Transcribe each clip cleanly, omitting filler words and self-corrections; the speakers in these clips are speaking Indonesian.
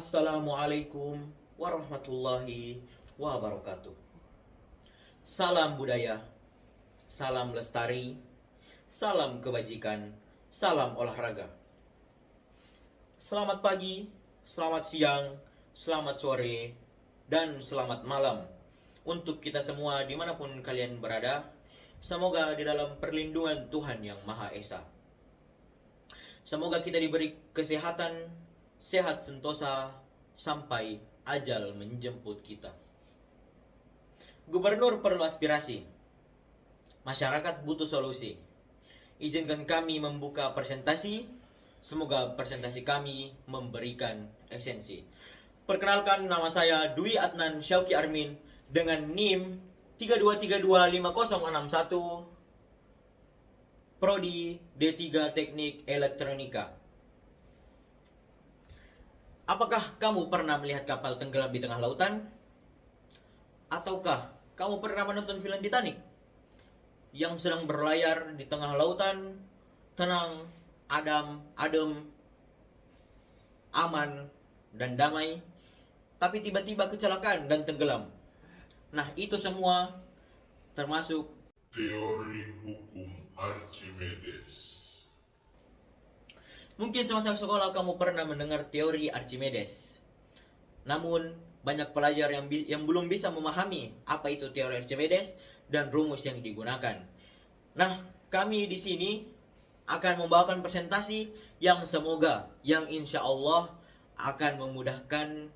Assalamualaikum warahmatullahi wabarakatuh. Salam budaya, salam lestari, salam kebajikan, salam olahraga. Selamat pagi, selamat siang, selamat sore, dan selamat malam untuk kita semua dimanapun kalian berada. Semoga di dalam perlindungan Tuhan Yang Maha Esa. Semoga kita diberi kesehatan, sehat sentosa sampai ajal menjemput kita. Gubernur perlu aspirasi, masyarakat butuh solusi. Izinkan kami membuka presentasi. Semoga presentasi kami memberikan esensi. Perkenalkan, nama saya Dwi Adnan Syauki Armin dengan NIM 32325061, Prodi D3 Teknik Elektronika. Apakah kamu pernah melihat kapal tenggelam di tengah lautan? Ataukah kamu pernah menonton film Titanic yang sedang berlayar di tengah lautan, tenang, adem, aman, dan damai, tapi tiba-tiba kecelakaan dan tenggelam? Nah, itu semua termasuk teori hukum Archimedes. Mungkin semasa sekolah kamu pernah mendengar teori Archimedes. Namun, banyak pelajar yang belum bisa memahami apa itu teori Archimedes dan rumus yang digunakan. Nah, kami di sini akan membawakan presentasi yang insya Allah akan memudahkan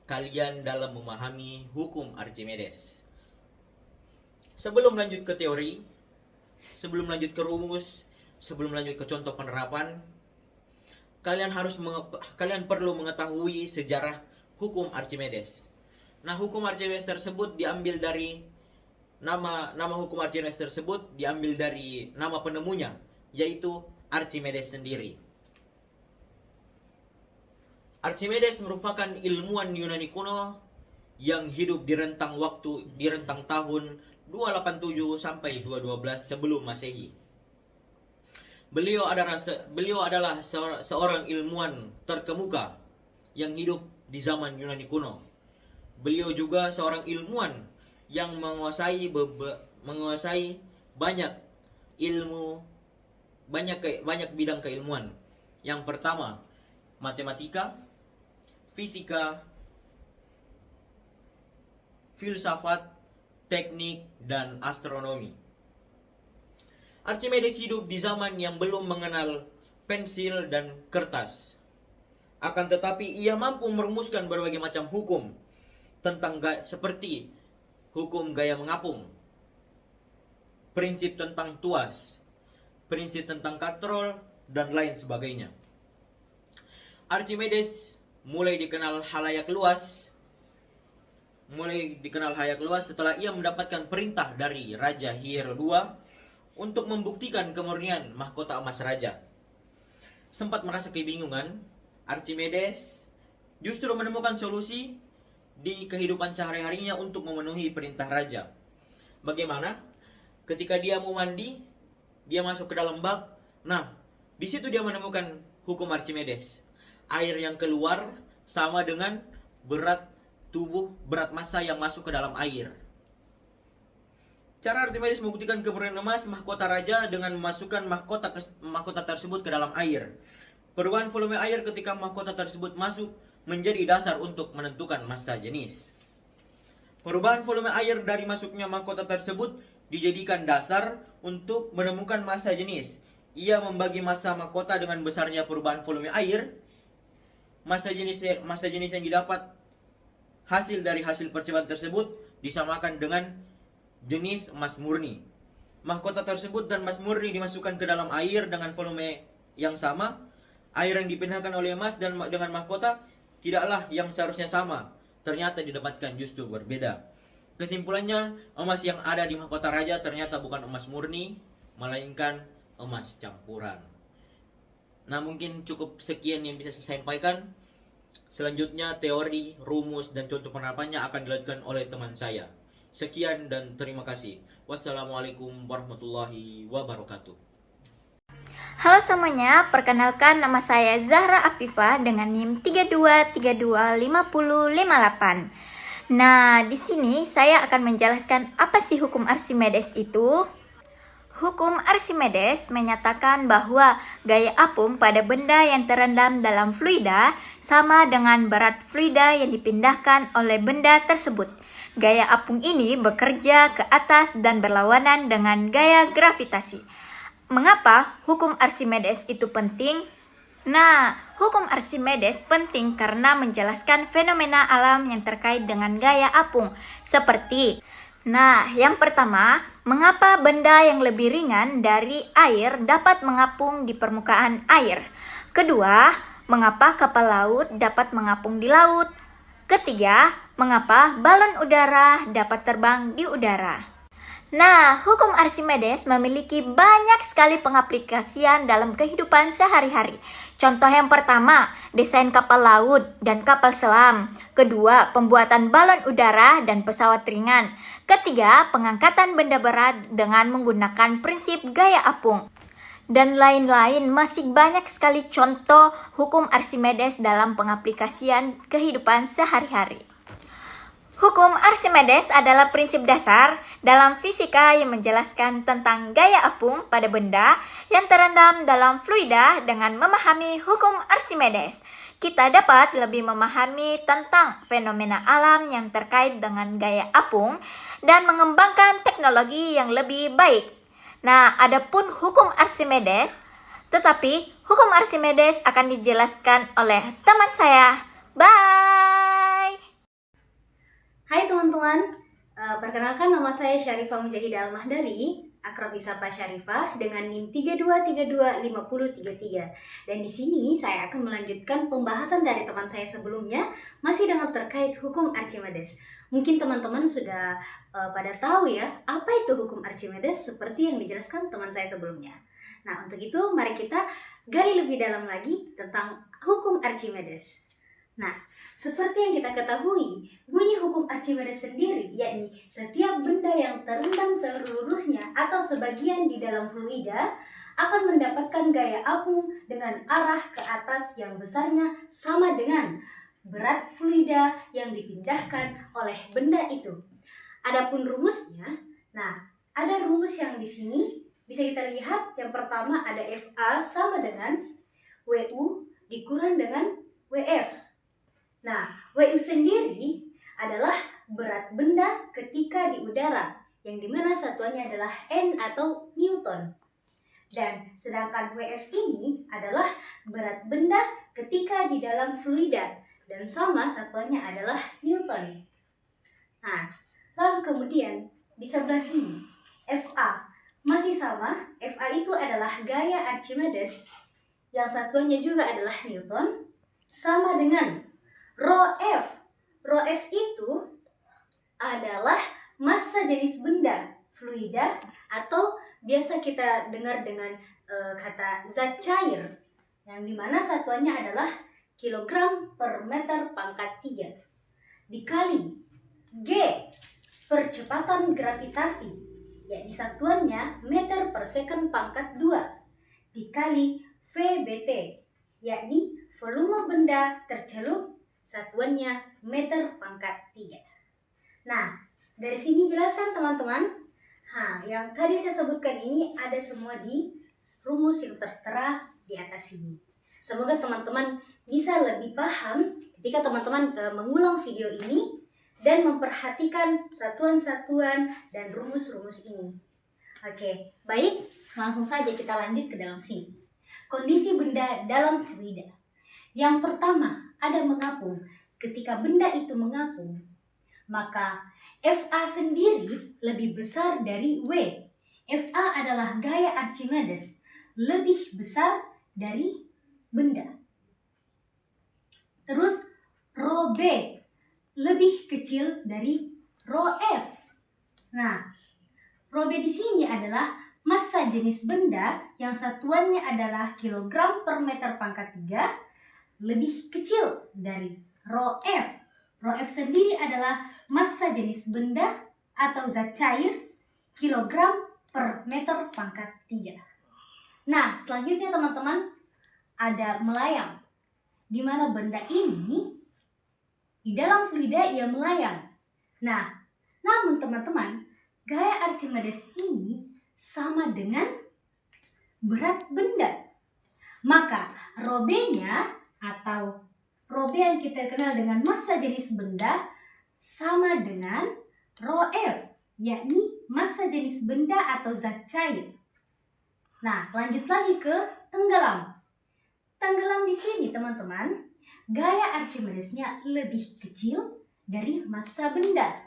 kalian dalam memahami hukum Archimedes. Sebelum lanjut ke teori, sebelum lanjut ke rumus, sebelum lanjut ke contoh penerapan, kalian perlu mengetahui sejarah hukum Archimedes. Nah, hukum Archimedes tersebut diambil dari nama hukum Archimedes tersebut diambil dari nama penemunya, yaitu Archimedes sendiri. Archimedes merupakan ilmuwan Yunani kuno yang hidup di rentang tahun 287 sampai 212 sebelum Masehi. Beliau adalah seorang ilmuwan terkemuka yang hidup di zaman Yunani kuno. Beliau juga seorang ilmuwan yang menguasai banyak ilmu, banyak bidang keilmuan. Yang pertama, matematika, fisika, filsafat, teknik, dan astronomi. Archimedes hidup di zaman yang belum mengenal pensil dan kertas. Akan tetapi ia mampu merumuskan berbagai macam hukum seperti hukum gaya mengapung, prinsip tentang tuas, prinsip tentang katrol, dan lain sebagainya. Archimedes mulai dikenal halayak luas setelah ia mendapatkan perintah dari Raja Hiero II untuk membuktikan kemurnian mahkota emas raja. Sempat merasa kebingungan, Archimedes justru menemukan solusi di kehidupan sehari-harinya untuk memenuhi perintah raja. Bagaimana? Ketika dia mau mandi, dia masuk ke dalam bak. Nah, di situ dia menemukan hukum Archimedes. Air yang keluar sama dengan berat massa yang masuk ke dalam air. Cara Archimedes membuktikan kemurnian emas mahkota raja dengan memasukkan mahkota tersebut ke dalam air. Perubahan volume air ketika mahkota tersebut masuk menjadi dasar untuk menentukan massa jenis. Perubahan volume air dari masuknya mahkota tersebut dijadikan dasar untuk menemukan massa jenis. Ia membagi massa mahkota dengan besarnya perubahan volume air. Massa jenis yang didapat hasil dari hasil percobaan tersebut disamakan dengan jenis emas murni. Mahkota tersebut dan emas murni dimasukkan ke dalam air dengan volume yang sama. Air yang dipindahkan oleh emas dan dengan mahkota tidaklah yang seharusnya sama, ternyata didapatkan justru berbeda. Kesimpulannya, emas yang ada di mahkota raja ternyata bukan emas murni, melainkan emas campuran. Nah, mungkin cukup sekian yang bisa saya sampaikan. Selanjutnya teori, rumus, dan contoh penerapannya akan dilakukan oleh teman saya. Sekian dan terima kasih. Wassalamualaikum warahmatullahi wabarakatuh. Halo semuanya, perkenalkan nama saya Zahra Afifah dengan NIM 32325058. Nah, di sini saya akan menjelaskan apa sih hukum Archimedes itu. Hukum Archimedes menyatakan bahwa gaya apung pada benda yang terendam dalam fluida sama dengan berat fluida yang dipindahkan oleh benda tersebut. Gaya apung ini bekerja ke atas dan berlawanan dengan gaya gravitasi. Mengapa hukum Archimedes itu penting? Nah, hukum Archimedes penting karena menjelaskan fenomena alam yang terkait dengan gaya apung, seperti yang pertama, mengapa benda yang lebih ringan dari air dapat mengapung di permukaan air? Kedua, mengapa kapal laut dapat mengapung di laut? Ketiga, mengapa balon udara dapat terbang di udara? Nah, hukum Archimedes memiliki banyak sekali pengaplikasian dalam kehidupan sehari-hari. Contoh yang pertama, desain kapal laut dan kapal selam. Kedua, pembuatan balon udara dan pesawat ringan. Ketiga, pengangkatan benda berat dengan menggunakan prinsip gaya apung. Dan lain-lain, masih banyak sekali contoh hukum Archimedes dalam pengaplikasian kehidupan sehari-hari. Hukum Archimedes adalah prinsip dasar dalam fisika yang menjelaskan tentang gaya apung pada benda yang terendam dalam fluida. Dengan memahami hukum Archimedes, kita dapat lebih memahami tentang fenomena alam yang terkait dengan gaya apung dan mengembangkan teknologi yang lebih baik. Nah, adapun hukum Archimedes, tetapi hukum Archimedes akan dijelaskan oleh teman saya. Bye! Hai teman-teman, perkenalkan nama saya Syarifah Mujahidah Al-Mahdali, akrab disapa Syarifah dengan NIM 32325033. Dan di sini saya akan melanjutkan pembahasan dari teman saya sebelumnya, masih dengan terkait hukum Archimedes. Mungkin teman-teman sudah pada tahu ya, apa itu hukum Archimedes seperti yang dijelaskan teman saya sebelumnya. Nah, untuk itu mari kita gali lebih dalam lagi tentang hukum Archimedes. Nah, seperti yang kita ketahui, bunyi hukum Archimedes sendiri, yakni setiap benda yang terendam seluruhnya atau sebagian di dalam fluida akan mendapatkan gaya apung dengan arah ke atas yang besarnya sama dengan berat fluida yang dipindahkan oleh benda itu. Adapun rumusnya, nah ada rumus yang di sini bisa kita lihat. Yang pertama ada FA sama dengan WU dikurang dengan WF. Nah, WU sendiri adalah berat benda ketika di udara, yang dimana satuannya adalah N atau Newton. Dan sedangkan WF ini adalah berat benda ketika di dalam fluida, dan sama satuannya adalah Newton. Nah, lalu kemudian di sebelah sini, FA masih sama. FA itu adalah gaya Archimedes, yang satuannya juga adalah Newton, sama dengan ρF. ρF itu adalah massa jenis benda, fluida, atau biasa kita dengar dengan kata zat cair, yang dimana satuannya adalah kilogram per meter pangkat 3, dikali G, percepatan gravitasi, yakni satuannya meter per second pangkat 2, dikali VBT, yakni volume benda tercelup, satuannya meter pangkat 3. Nah, dari sini jelaskan teman-teman. Yang tadi saya sebutkan ini ada semua di rumus yang tertera di atas ini. Semoga teman-teman bisa lebih paham ketika teman-teman mengulang video ini dan memperhatikan satuan-satuan dan rumus-rumus ini. Oke, baik, langsung saja kita lanjut ke dalam sini. Kondisi benda dalam fluida. Yang pertama, ada mengapung. Ketika benda itu mengapung, maka FA sendiri lebih besar dari W. FA adalah gaya Archimedes, lebih besar dari benda. Terus ρB lebih kecil dari ρF. Nah, ρB di sini adalah massa jenis benda yang satuannya adalah kilogram per meter pangkat 3, lebih kecil dari ρF. ρF sendiri adalah massa jenis benda atau zat cair, kilogram per meter pangkat 3. Nah, selanjutnya teman-teman ada melayang, di mana benda ini di dalam fluida ia melayang. Nah, namun teman-teman, gaya Archimedes ini sama dengan berat benda. Maka ρB-nya atau ρB yang kita kenal dengan massa jenis benda sama dengan ρF, yakni massa jenis benda atau zat cair. Nah, lanjut lagi ke tenggelam. Tenggelam di sini teman-teman, gaya Archimedesnya lebih kecil dari massa benda.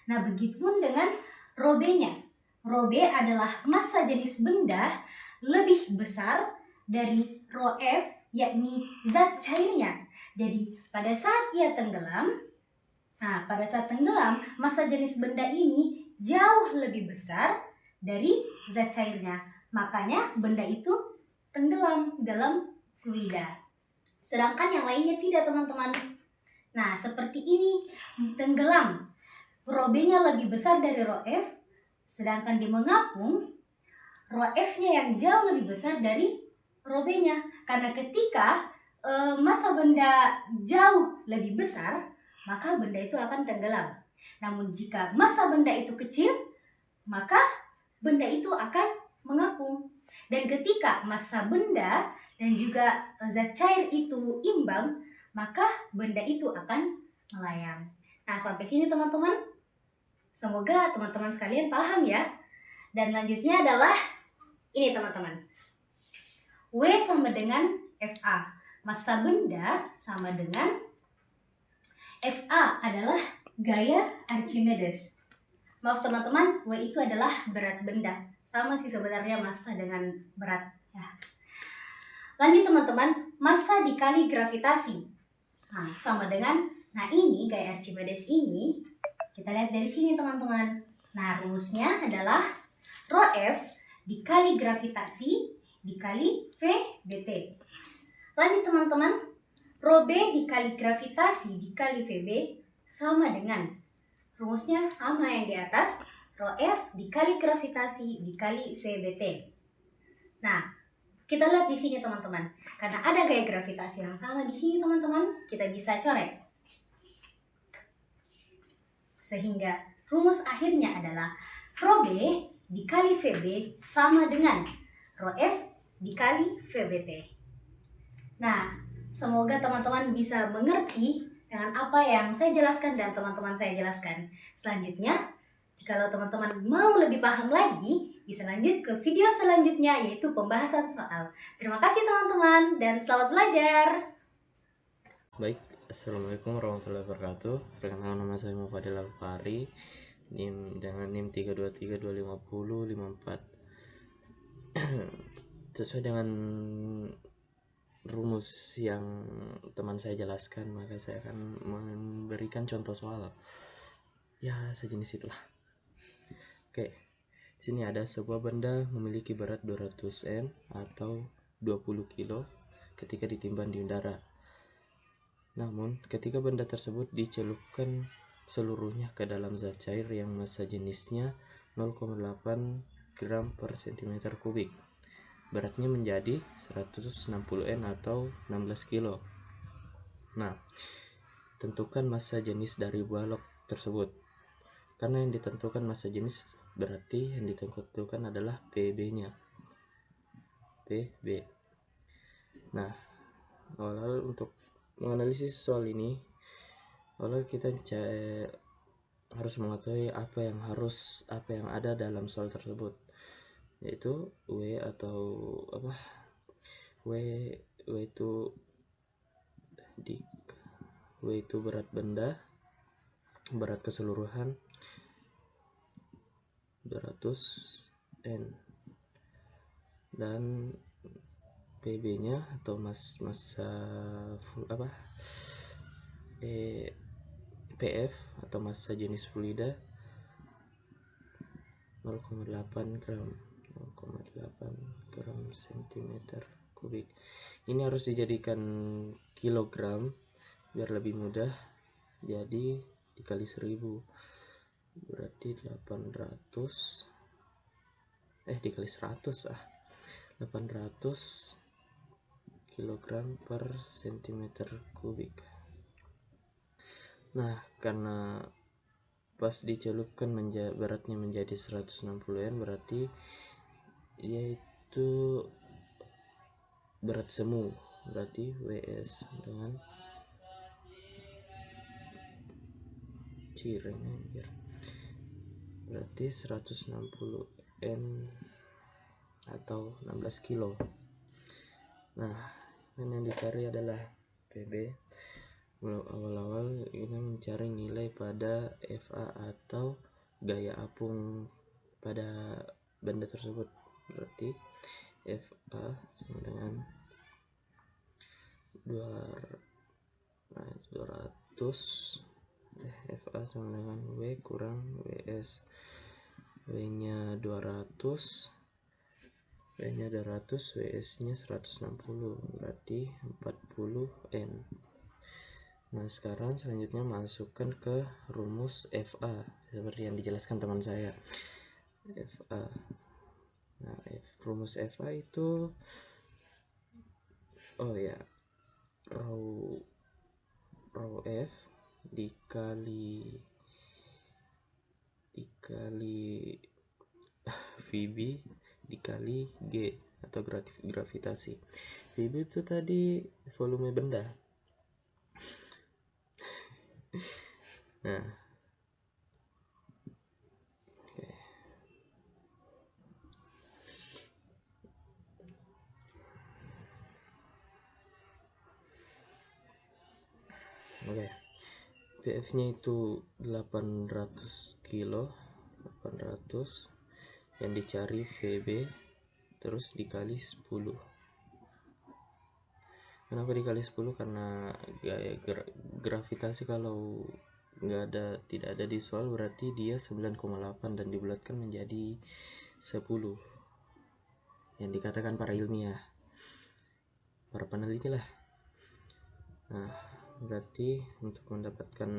Nah, begitupun dengan ρB-nya. ρB adalah massa jenis benda lebih besar dari ρF, yakni zat cairnya. Jadi, pada saat ia tenggelam, massa jenis benda ini jauh lebih besar dari zat cairnya. Makanya benda itu tenggelam dalam fluida. Sedangkan yang lainnya tidak, teman-teman. Nah, seperti ini tenggelam. ρB-nya lebih besar dari ρF, sedangkan di mengapung ρF-nya yang jauh lebih besar dari ρB-nya. Karena ketika massa benda jauh lebih besar, maka benda itu akan tenggelam. Namun jika massa benda itu kecil, maka benda itu akan mengapung. Dan ketika massa benda dan juga zat cair itu imbang, maka benda itu akan melayang. Nah, sampai sini teman-teman. Semoga teman-teman sekalian paham ya. Dan lanjutnya adalah ini teman-teman. W sama dengan FA. Massa benda sama dengan FA adalah gaya Archimedes. Maaf teman-teman, W itu adalah berat benda. Sama sih sebenarnya massa dengan berat. Ya. Lanjut teman-teman, massa dikali gravitasi. Nah, sama dengan, ini gaya Archimedes ini, kita lihat dari sini teman-teman. Nah, rumusnya adalah ρF dikali gravitasi dikali VBT. Lanjut teman-teman, ρB dikali gravitasi dikali VB sama dengan, rumusnya sama yang di atas, ρF dikali gravitasi dikali VBT. Nah, kita lihat di sini teman-teman. Karena ada gaya gravitasi yang sama di sini teman-teman, kita bisa coret. Sehingga rumus akhirnya adalah ρB dikali VB sama dengan ρF dikali VBT. Nah, semoga teman-teman bisa mengerti dengan apa yang saya jelaskan dan teman-teman saya jelaskan. Selanjutnya, jika teman-teman mau lebih paham lagi, bisa lanjut ke video selanjutnya, yaitu pembahasan soal. Terima kasih teman-teman, dan selamat belajar. Baik, Assalamualaikum warahmatullahi wabarakatuh. Perkenalkan, nama saya Mufadil Alfari, NIM dengan NIM 323255054. Sesuai dengan rumus yang teman saya jelaskan, maka saya akan memberikan contoh soal. Ya, sejenis itulah. Oke, di sini ada sebuah benda memiliki berat 200 N atau 20 kilo ketika ditimbang di udara. Namun, ketika benda tersebut dicelupkan seluruhnya ke dalam zat cair yang massa jenisnya 0,8 gram per cm kubik, beratnya menjadi 160 N atau 16 kilo. Nah, tentukan massa jenis dari balok tersebut. Karena yang ditentukan massa jenis, berarti yang ditentukan adalah PB-nya. PB. Nah, awal untuk menganalisis soal ini, awal kita harus mengetahui apa yang ada dalam soal tersebut, yaitu W itu berat benda, berat keseluruhan 200 N, dan PB-nya atau PF atau massa jenis fluida 0,8 gram cm kubik. Ini harus dijadikan kilogram biar lebih mudah. Jadi dikali 1000 berarti 800 dikali 100 800 kg per cm kubik. Nah, karena pas dicelupkan beratnya menjadi 160 N, berarti yaitu berat semu, berarti WS dengan cirengnya berarti 160 N atau 16 kilo. Nah, yang dicari adalah PB. Awal-awal ini mencari nilai pada FA atau gaya apung pada benda tersebut. Berarti FA sama dengan 200 FA sama dengan W kurang WS. W nya 200, WS nya 160, berarti 40 N. Nah, sekarang selanjutnya masukkan ke rumus FA seperti yang dijelaskan teman saya. FA. Nah, rumus FA itu rho F dikali VB dikali G atau gravitasi. VB itu tadi volume benda. Nah, oke. PF nya itu 800 kilo, 800 yang dicari VB terus dikali 10. Kenapa dikali 10? Karena gaya gravitasi kalau tidak ada di soal berarti dia 9,8 dan dibulatkan menjadi 10 yang dikatakan para ilmiah, para peneliti lah. Nah, berarti untuk mendapatkan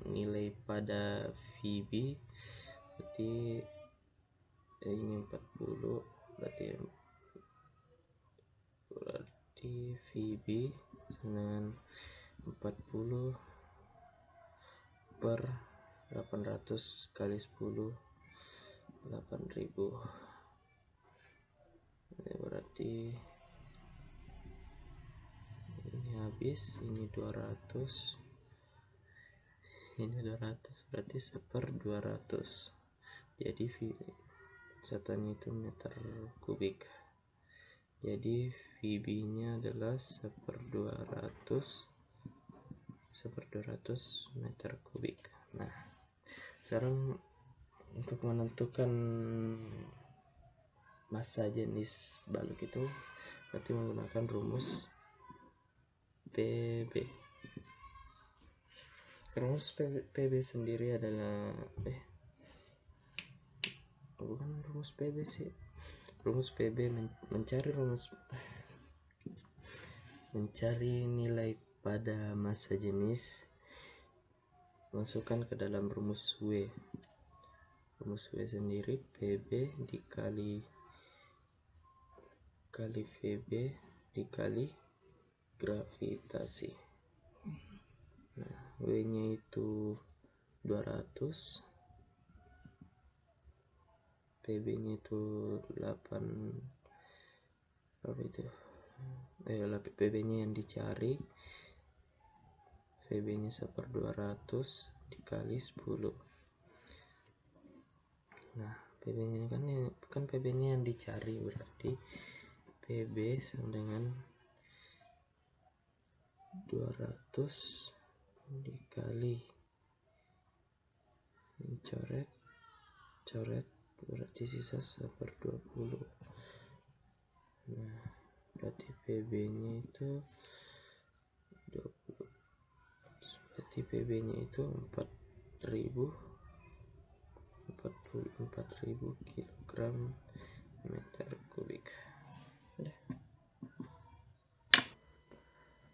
nilai pada VB berarti ini 40, berarti VB dengan 40 per 800 kali 10, 8000. Berarti ini habis, ini 200, berarti 1/200. Jadi satuannya itu meter kubik. Jadi VB nya adalah 1/200 meter kubik. Nah, sekarang untuk menentukan massa jenis balok itu berarti menggunakan rumus PB. Rumus PB sendiri adalah bukan rumus PB sih. Rumus PB mencari nilai pada massa jenis, masukkan ke dalam rumus W. Rumus W sendiri PB dikali VB dikali gravitasi. Nah, W nya itu 200, PB nya itu 8, berapa itu? PB nya yang dicari, VB nya 1/200 dikali 10. Nah, PB nya kan PB nya yang dicari, berarti PB sama dengan 200 dikali coret berarti sisa 1/20. Nah, berarti PB nya itu 20, berarti PB nya itu 4000 kg meter kubik.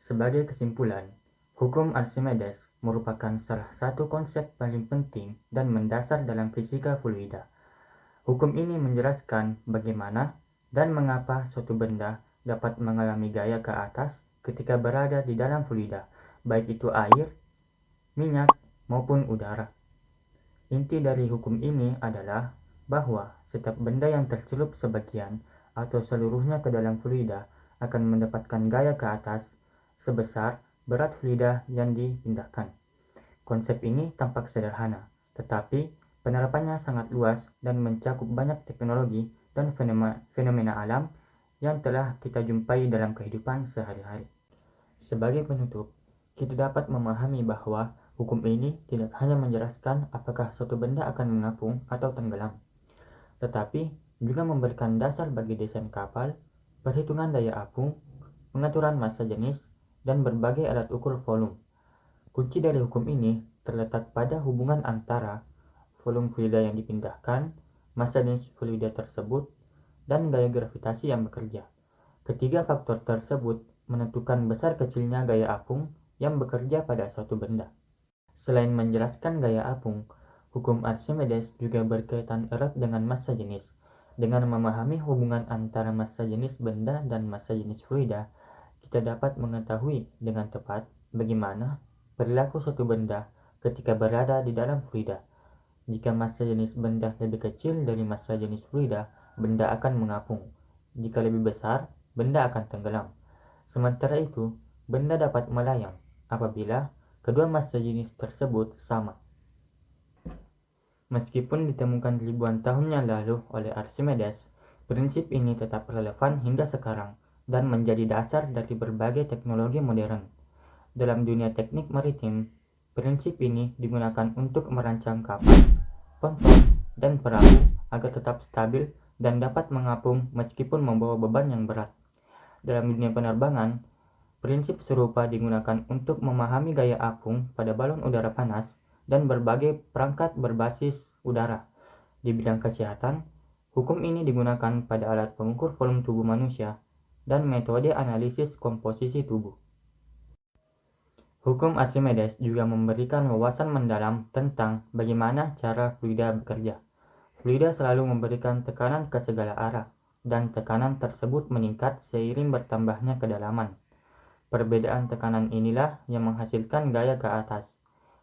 Sebagai kesimpulan, hukum Archimedes merupakan salah satu konsep paling penting dan mendasar dalam fisika fluida. Hukum ini menjelaskan bagaimana dan mengapa suatu benda dapat mengalami gaya ke atas ketika berada di dalam fluida, baik itu air, minyak, maupun udara. Inti dari hukum ini adalah bahwa setiap benda yang tercelup sebagian atau seluruhnya ke dalam fluida akan mendapatkan gaya ke atas sebesar berat fluida yang dipindahkan. Konsep ini tampak sederhana, tetapi penerapannya sangat luas dan mencakup banyak teknologi dan fenomena alam yang telah kita jumpai dalam kehidupan sehari-hari. Sebagai penutup, kita dapat memahami bahwa hukum ini tidak hanya menjelaskan apakah suatu benda akan mengapung atau tenggelam, tetapi juga memberikan dasar bagi desain kapal, perhitungan daya apung, pengaturan massa jenis, dan berbagai alat ukur volume. Kunci dari hukum ini terletak pada hubungan antara volume fluida yang dipindahkan, massa jenis fluida tersebut, dan gaya gravitasi yang bekerja. Ketiga faktor tersebut menentukan besar kecilnya gaya apung yang bekerja pada suatu benda. Selain menjelaskan gaya apung, hukum Archimedes juga berkaitan erat dengan massa jenis. Dengan memahami hubungan antara massa jenis benda dan massa jenis fluida, kita dapat mengetahui dengan tepat bagaimana perilaku suatu benda ketika berada di dalam fluida. Jika massa jenis benda lebih kecil dari massa jenis fluida, benda akan mengapung. Jika lebih besar, benda akan tenggelam. Sementara itu, benda dapat melayang apabila kedua massa jenis tersebut sama. Meskipun ditemukan ribuan tahun yang lalu oleh Archimedes, prinsip ini tetap relevan hingga sekarang dan menjadi dasar dari berbagai teknologi modern. Dalam dunia teknik maritim, prinsip ini digunakan untuk merancang kapal, ponton, dan perahu agar tetap stabil dan dapat mengapung meskipun membawa beban yang berat. Dalam dunia penerbangan, prinsip serupa digunakan untuk memahami gaya apung pada balon udara panas dan berbagai perangkat berbasis udara. Di bidang kesehatan, hukum ini digunakan pada alat pengukur volume tubuh manusia dan metode analisis komposisi tubuh. Hukum Archimedes juga memberikan wawasan mendalam tentang bagaimana cara fluida bekerja. Fluida selalu memberikan tekanan ke segala arah, dan tekanan tersebut meningkat seiring bertambahnya kedalaman. Perbedaan tekanan inilah yang menghasilkan gaya ke atas.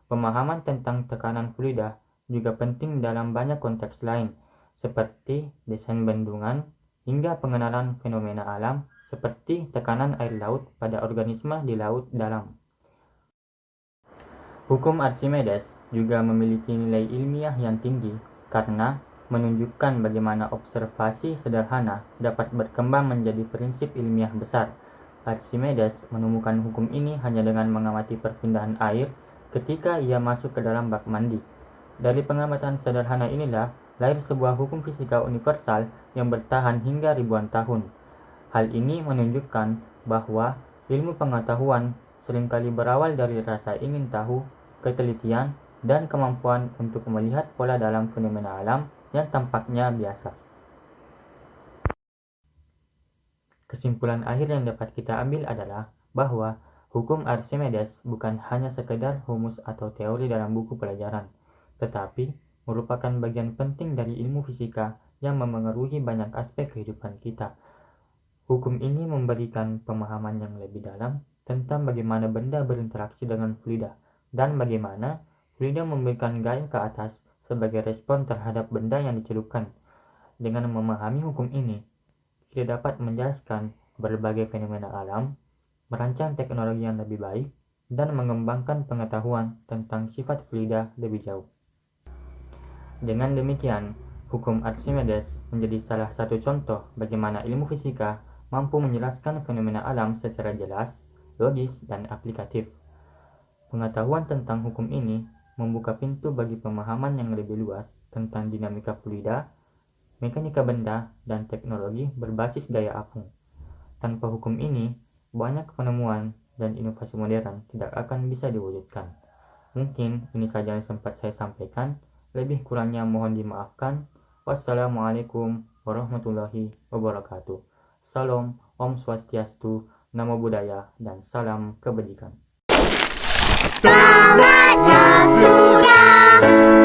Pemahaman tentang tekanan fluida juga penting dalam banyak konteks lain, seperti desain bendungan hingga pengenalan fenomena alam seperti tekanan air laut pada organisme di laut dalam. Hukum Archimedes juga memiliki nilai ilmiah yang tinggi karena menunjukkan bagaimana observasi sederhana dapat berkembang menjadi prinsip ilmiah besar. Archimedes menemukan hukum ini hanya dengan mengamati perpindahan air ketika ia masuk ke dalam bak mandi. Dari pengamatan sederhana inilah lahir sebuah hukum fisika universal yang bertahan hingga ribuan tahun. Hal ini menunjukkan bahwa ilmu pengetahuan seringkali berawal dari rasa ingin tahu, ketelitian, dan kemampuan untuk melihat pola dalam fenomena alam yang tampaknya biasa. Kesimpulan akhir yang dapat kita ambil adalah bahwa hukum Archimedes bukan hanya sekedar rumus atau teori dalam buku pelajaran, tetapi merupakan bagian penting dari ilmu fisika yang memengaruhi banyak aspek kehidupan kita. Hukum ini memberikan pemahaman yang lebih dalam tentang bagaimana benda berinteraksi dengan fluida dan bagaimana fluida memberikan gaya ke atas sebagai respon terhadap benda yang dicelupkan. Dengan memahami hukum ini, kita dapat menjelaskan berbagai fenomena alam, merancang teknologi yang lebih baik, dan mengembangkan pengetahuan tentang sifat fluida lebih jauh. Dengan demikian, hukum Archimedes menjadi salah satu contoh bagaimana ilmu fisika mampu menjelaskan fenomena alam secara jelas, logis, dan aplikatif. Pengetahuan tentang hukum ini membuka pintu bagi pemahaman yang lebih luas tentang dinamika fluida, mekanika benda, dan teknologi berbasis gaya apung. Tanpa hukum ini, banyak penemuan dan inovasi modern tidak akan bisa diwujudkan. Mungkin ini saja yang sempat saya sampaikan, lebih kurangnya mohon dimaafkan. Wassalamualaikum warahmatullahi wabarakatuh. Salam, Om Swastiastu, Namo Buddhaya, dan salam kebajikan. Saatnya sudah